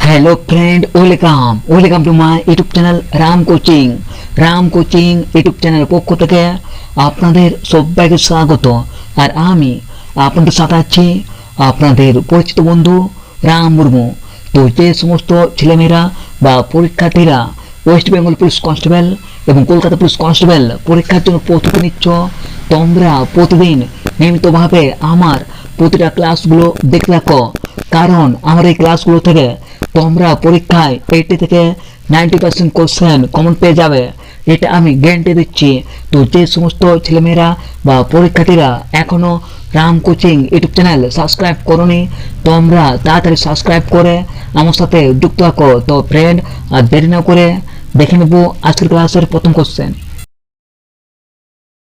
Hello friend, welcome to my YouTube channel Ram coaching YouTube চ্যানেলের পক্ষ থেকে আপনাদের সবাইকে স্বাগত। আর আমি আপনাদের সাথে আছি আপনাদের পরিচিত বন্ধু রাম মুর্মু। তো যে সমস্ত ছেলেমেয়েরা বা পরীক্ষার্থীরা ওয়েস্ট বেঙ্গল পুলিশ কনস্টেবল এবং কলকাতা পুলিশ কনস্টেবল পরীক্ষার জন্য প্রস্তুতি নিচ্ছ, তোমরা প্রতিদিন নিয়মিতভাবে আমার প্রতিটা ক্লাসগুলো দেখতে থাকো, কারণ আমার এই ক্লাসগুলো থেকে তোমরা পরীক্ষায় 80 থেকে 90% কোশ্চেন কমন পেয়ে যাবে, এটা আমি গ্যারান্টি দিচ্ছি। তো যে সমস্ত ছেলেমেয়েরা বা পরীক্ষার্থীরা এখনও Ram coaching YouTube channel subscribe করোনি, তোমরা তাড়াতাড়ি সাবস্ক্রাইব করে আমার সাথে যুক্ত থাকো। তো ফ্রেন্ড, আর দেরি না করে দেখে নেব আজকের ক্লাসের প্রথম কোশ্চেন।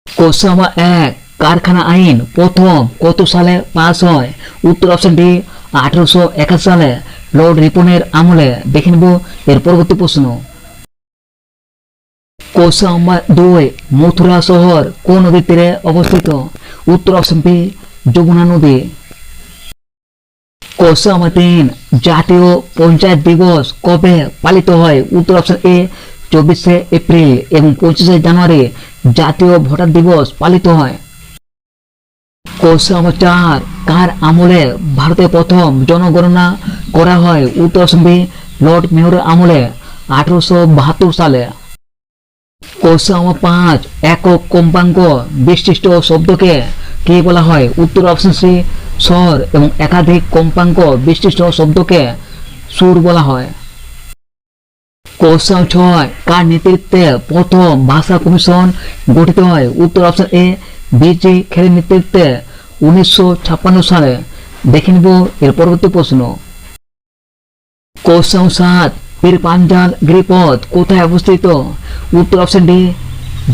কোশ্চেন নাম্বার 1, কারখানা আইন প্রথম কত সালে পাস হয়? উত্তর অপশন ডি 1881 সালে লর্ড রিপনের আমলে। দেখে নেব এর পরবর্তী প্রশ্ন। কোশ্চেন নাম্বার 2, মথুরা শহর কোন নদীর তীরে অবস্থিত? উত্তর অপশন বি যমুনা নদী। কোশ্চেন নাম্বার 3, জাতীয় পঞ্চায়েত দিবস কবে পালিত হয়? উত্তর অপশন এ 24শে এপ্রিল এবং 25শে জানুয়ারি জাতীয় ভোটার দিবস পালিত হয়। কোশ্চেন নাম্বার 4, কার আমলে ভারতে প্রথম জনগণনা করা হয়? উত্তর অপশন বি লর্ড মেয়রের আমলে 1872 সালে। কোশ্চেন নাম্বার 5, একক কম্পাঙ্ক বিশিষ্ট শব্দকে কি বলা হয়? উত্তর অপশন সি স্বর এবং একাধিক কম্পাঙ্ক বিশিষ্ট শব্দকে সুর বলা হয়। কোশ্চেন 6, কার নেতৃত্বে প্রথম ভাষা কমিশন গঠিত হয়? উত্তর অপশন এ বিজি খেরের নেতৃত্বে 1956 সালে। দেখে নিব এর পরবর্তী প্রশ্ন। কোশ্চেন 7, পীর পাঞ্জাল গিরিপথ কোথায় অবস্থিত? উত্তর অপশন ডি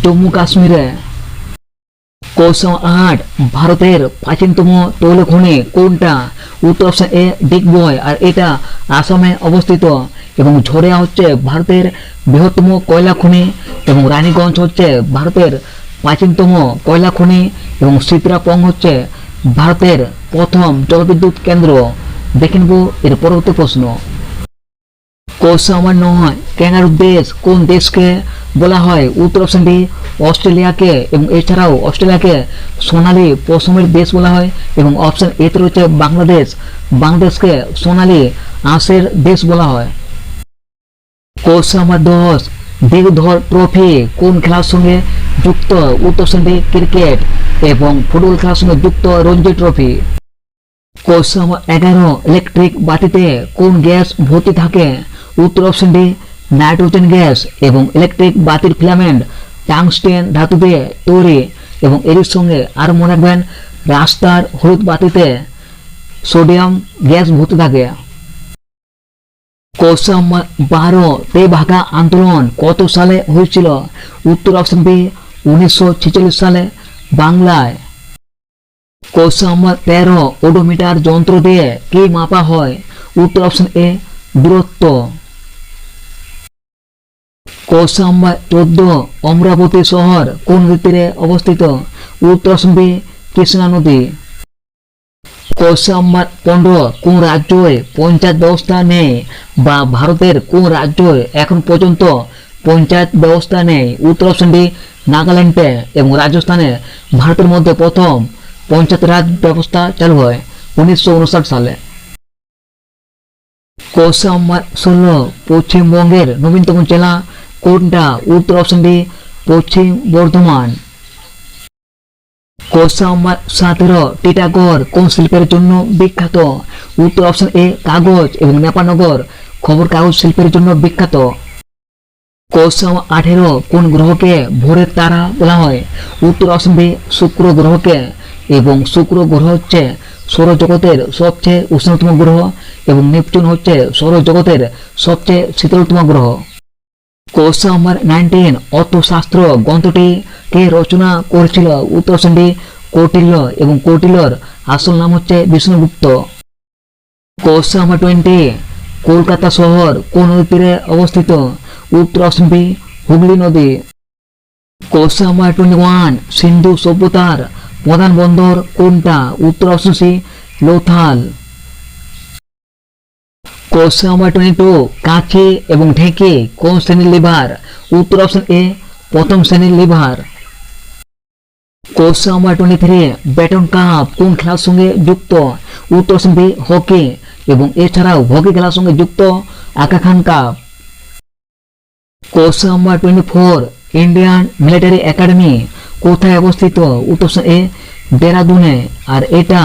জম্মু কাশ্মীরে। কোশ্চেন 8, ভারতের প্রাচীনতম তৈল খনি কোনটা? উত্তর অপশন এ ডিগবয়, আর এটা আসামে অবস্থিত। এবং ঝরিয়া হচ্ছে ভারতের বৃহত্তম কয়লা খনি এবং রানীগঞ্জ হচ্ছে ভারতের প্রাচীনতম কয়লা খনি এবং সিতরাপং হচ্ছে ভারতের প্রথম জলবিদ্যুৎ কেন্দ্র। দেখে নেব এর পরবর্তী প্রশ্ন। কোশ্চেন নাম্বার 9, ক্যাঙ্গারু দেশ কোন দেশকে বলা হয়? উত্তর অপশন ডি অস্ট্রেলিয়াকে, এবং এছাড়াও অস্ট্রেলিয়াকে সোনালী পশমের দেশ বলা হয়। এবং অপশন এতে রয়েছে বাংলাদেশকে সোনালী আঁশের দেশ বলা হয়। কোশ্চেন নাম্বার 10, দিগধর ট্রফি কোন খেলার সঙ্গে যুক্ত? উত্তর অপশন ডি ক্রিকেট, এবং ফুটবল খেলার সঙ্গে যুক্ত Ranji trophy. Question number 11, electric বাতিতে কোন গ্যাস ভর্তি থাকে? উত্তর অপশন ডি নাইট্রোজেন গ্যাস, এবং ইলেকট্রিক বাতির ফিলামেন্ট টাংস্টেন ধাতু দিয়ে তৈরি। এবং এর সঙ্গে আরো মনে রাখবেন, রাস্তার হলুদ বাতিতে সোডিয়াম গ্যাস ভর্তি থাকে। কোশ্চেন নাম্বার 12, তেভাগা আন্দোলন কত সালে হয়েছিল? উত্তর অপশন বি 1946 সালে বাংলায়। কোশ্চেন নাম্বার 13, ওডোমিটার যন্ত্র দিয়ে কি মাপা হয়? উত্তর অপশন এ দূরত্ব। কোশ্চেন নাম্বার 14, অমরাবতী শহর কোন নদীর তীরে অবস্থিত? উত্তর অপশন বি কৃষ্ণা নদী। কোশ্চেন নাম্বার 15, কোন রাজ্যে পঞ্চায়েত ব্যবস্থা নেই? বা ভারতের কোন রাজ্যে এখন পর্যন্ত পঞ্চায়েত ব্যবস্থা নেই? উত্তর অপশন ডি নাগাল্যান্ডে, এবং রাজস্থানে ভারতের মধ্যে প্রথম পঞ্চায়েত রাজ ব্যবস্থা চালু হয় 1959 সালে। কোশ্চেন নাম্বার 16, পশ্চিমবঙ্গের নবীনতম জেলা কোনটা? উত্তর অপশন ডি পশ্চিম বর্ধমান। কোশ্চেন নাম্বার 17, টিটাগড় কোন শিল্পের জন্য বিখ্যাত? উত্তর অপশন এ কাগজ, এবং নেপানগর খবর কাগজ শিল্পের জন্য বিখ্যাত। কোশ্চেন নাম্বার 18, কোন গ্রহকে ভোরের তারা বলা হয়? উত্তর অপশন বি শুক্র গ্রহকে, এবং শুক্র গ্রহ হচ্ছে সৌরজগতের সবচেয়ে উষ্ণতম গ্রহ, এবং নেপচুন হচ্ছে সৌরজগতের সবচেয়ে শীতলতম গ্রহ। কোশ্চেন নাম্বার 19, অর্থশাস্ত্র গ্রন্থটি কে রচনা করেছিল? উত্তর অপশন ডি কৌটিল্য, এবং কৌটিল্যর আসল নাম হচ্ছে বিষ্ণুগুপ্ত। কোশ্চেন নাম্বার 20, কলকাতা শহর কোন নদীর তীরে অবস্থিত? উত্তর অপশন বি হুগলি নদী। কোশ্চেন নাম্বার 21, সিন্ধু সভ্যতার প্রধান বন্দর কোনটা? উত্তর option C Lothal. Question number 22 কাঁচি এবং ঢেঁকি কোন শ্রেণীর লিভার? উত্তর অপশন এ প্রথম শ্রেণীর liver. Question number 23 baton cup কোন খেলার সঙ্গে যুক্ত? উত্তর অপশন বি হকি এবং এছাড়াও হকি খেলার সঙ্গে যুক্ত Aga Khan Cup. Question number 24 Indian Military Academy কোথায় অবস্থিত? উত্তর অপশন এ দেরাদুনে, আর এটা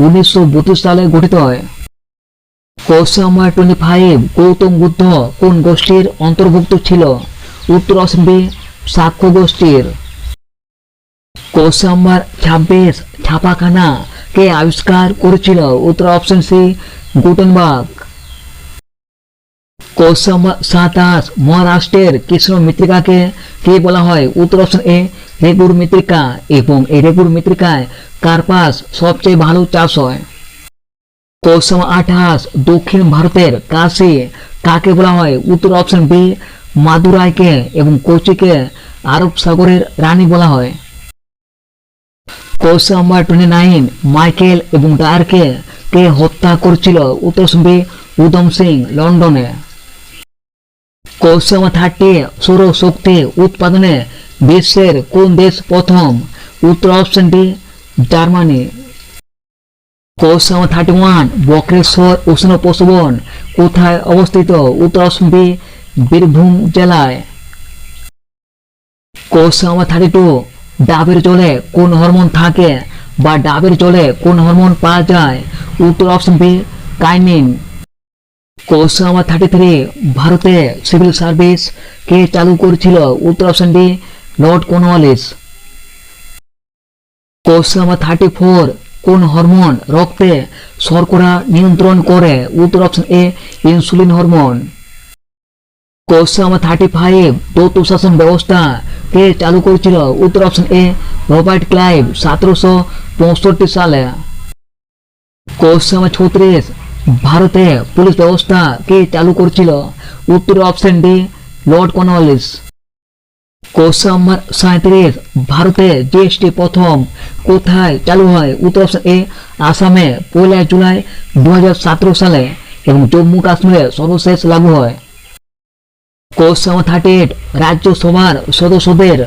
1932 সালে গঠিত হয়। কোশ্চেন নাম্বার 25 গৌতম বুদ্ধ কোন গোষ্ঠীর অন্তর্ভুক্ত ছিল? উত্তর অপশন বি শাক্য গোষ্ঠীর। কোশ্চেন নাম্বার 26 ছাপাখানা কে আবিষ্কার করেছিল? উত্তর option C Gutenberg. Question number 27 মহারাষ্ট্রের কৃষ্ণ মৃত্তিকাকে কে বলা হয়? উত্তর অপশন এ রেগুর মৃত্তিকা, এবং এই রেগুর মৃত্তিকায় কার্পাস সবচেয়ে ভালো চাষ হয়। কোশ্চেন নাম্বার 28 দক্ষিণ ভারতের কাশী কাকে বলা হয়? উত্তর অপশন বি মাদুরাইকে, এবং কোচিকে আরব সাগরের রানী বলা হয়। কোশ্চেন নাম্বার 29 মাইকেল এবং ডায়ারকে কে হত্যা করেছিল? উত্তর অপশন বি উধম সিং লন্ডনে। কোশ্চেন নাম্বার 30 সৌরশক্তি উৎপাদনে বিশ্বের কোন দেশ প্রথম? উত্তর option D Germany. Question number 31 Bakreshwar উষ্ণ পশুবন কোথায় অবস্থিত? উত্তর অপশন বি বীরভূম জেলায়। কোশ্চেন নাম্বার 32 ডাবের জলে কোন হরমোন থাকে, বা ডাবের জলে কোন হরমোন পাওয়া যায়? উত্তর option B kinin. Question number 33 ভারতে সিভিল সার্ভিস কে চালু করেছিল? উত্তর option D Lord Cornwallis. Question number 34 কোন হরমোন রক্তে শর্করা নিয়ন্ত্রণ করে? উত্তর option A insulin hormone. Question number 35 দ্বৈত শাসন ব্যবস্থা কে চালু করেছিল? উত্তর অপশন এ রবার্ট ক্লাইভ 1765 সালে। কোশ্চেন নাম্বার 36 ভারতে পুলিশ ব্যবস্থা কে চালু করেছিল? উত্তর option D Lord Cornwallis. Question number 37 ভারতে জিএসটি প্রথম কোথায় চালু হয়? উত্তর অপশন এ আসামে 1 জুলাই 2017 সালে, এবং জম্মু কাশ্মীরে সর্বশেষ লাগু হয়। কোশ্চেন নাম্বার 38 রাজ্যসভার সদস্যদের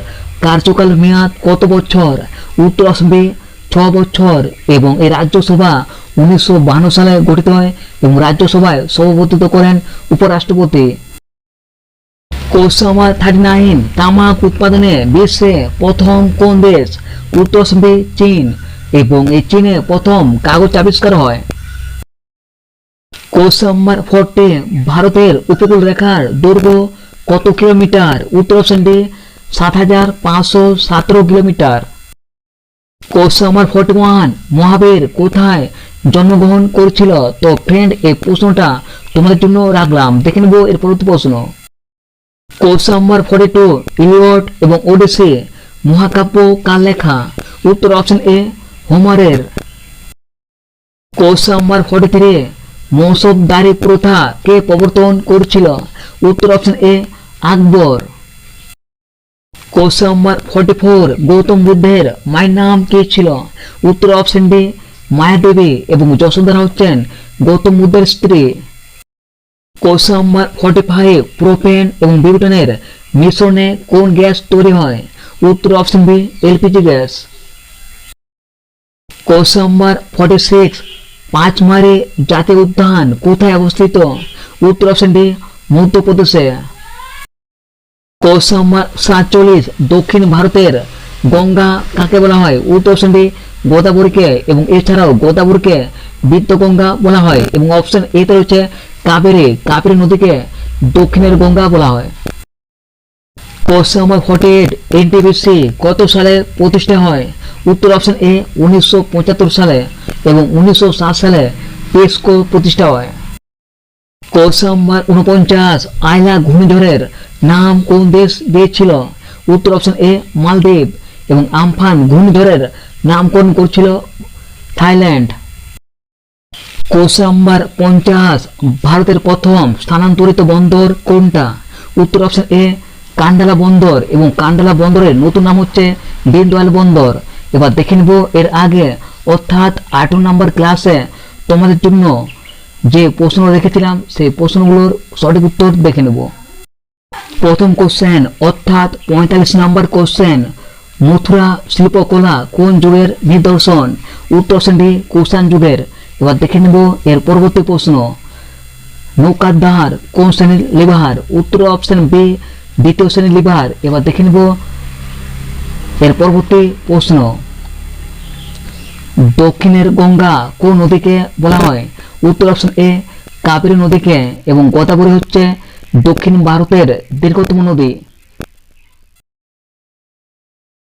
কার্যকাল মেয়াদ কত বছর? উত্তর অপশন বি 6 বছর, এবং এই রাজ্যসভা 1952 সালে গঠিত হয়, এবং রাজ্যসভায় সভাপতিত্ব করেন উপরাষ্ট্রপতি। কোশ্চেন নাম্বার 39 তামাক উৎপাদনে বিশ্বে প্রথম কোন দেশ? উত্তর অপশন বি চীন, এবং এই চীনে প্রথম কাগজ আবিষ্কার হয়। কোশ্চেন নাম্বার 40 ভারতের উপকূল রেখার দৈর্ঘ্য কত কিলোমিটার? উত্তর option D 7517 kilometre. Question number 41 মহাবীর কোথায় জন্মগ্রহণ করেছিল? তো ফ্রেন্ড এই প্রশ্নটা তোমাদের জন্য রাখলাম, দেখে নেব এর পরবর্তী প্রশ্ন। কোশ্চেন নাম্বার 42 ইলিয়ট এবং ওডিসি মহাকাব্য কার লেখা? উত্তর অপশন এ হোমারের। কোশ্চেন নাম্বার 43 মৌসবদারি প্রথা কে প্রবর্তন করেছিল? উত্তর অপশন এ আকবর। কোশ্চেন নাম্বার 44 গৌতম বুদ্ধের মায়ের নাম কি ছিল? উত্তর অপশন ডি মায়াদেবী, এবং যশোধরা হচ্ছেন গৌতম বুদ্ধের স্ত্রী। কোশ্চেন নাম্বার 45 প্রোপেন এবং বিউটেনের মিশ্রণে কোন গ্যাস তৈরি হয়? উত্তর option B LPG gas. Question number 46 Pachmarhi জাতীয় উদ্যান কোথায় অবস্থিত? উত্তর অপশন ডি মধ্যপ্রদেশে। কোশ্চেন নাম্বার 47 দক্ষিণ ভারতের গঙ্গা কাকে বলা হয়? উত্তর অপশন ডি গোদাবরীকে, এবং এছাড়াও গোদাবরীকে বিদ্যগঙ্গা বলা হয়, এবং অপশন এ তে রয়েছে কাবেরী নদীকে দক্ষিণের গঙ্গা বলা হয়। কোশ্চেন নাম্বার 48 এনটিপিসি কত সালে প্রতিষ্ঠা হয়? উত্তর অপশন এ 1975 সালে, এবং 1960 সালে টেস্কো প্রতিষ্ঠা হয়। কোশ্চেন নাম্বার 49 আয়লা ঘূর্ণিঝড়ের নাম কোন দেশ দিয়েছিল? উত্তর অপশন এ মালদ্বীপ, এবং আমফান ঘূর্ণিঝড়ের নামকরণ করেছিল থাইল্যান্ড। কোশ্চেন নাম্বার 50 ভারতের প্রথম স্থানান্তরিত বন্দর কোনটা? উত্তর অপশন এ কান্ডালা বন্দর, এবং কান্ডালা বন্দরের নতুন নাম হচ্ছে দীনদয়াল বন্দর। এবার দেখে নেব এর আগে, অর্থাৎ 8 নম্বর ক্লাসে তোমাদের জন্য যে প্রশ্ন রেখেছিলাম সেই প্রশ্নগুলোর সঠিক উত্তর দেখে নেব। প্রথম কোশ্চেন অর্থাৎ 45 নম্বর কোশ্চেন, মথুরা শিল্পকলা কোন যুগের নিদর্শন? উত্তর অপশন ডি কুষাণ যুগের। এবার দেখে নেব এর পরবর্তী প্রশ্ন, নৌকার কোন শ্রেণীর লিভার? উত্তর অপশন বি দ্বিতীয় শ্রেণীর লিভার। এবার দেখে নেব এর পরবর্তী প্রশ্ন, দক্ষিণের গঙ্গা কোন নদীকে বলা হয়? উত্তর অপশন এ কাবেরী নদীকে। এবং গোদাবরী হচ্ছে দক্ষিণ ভারতের দীর্ঘতম নদী।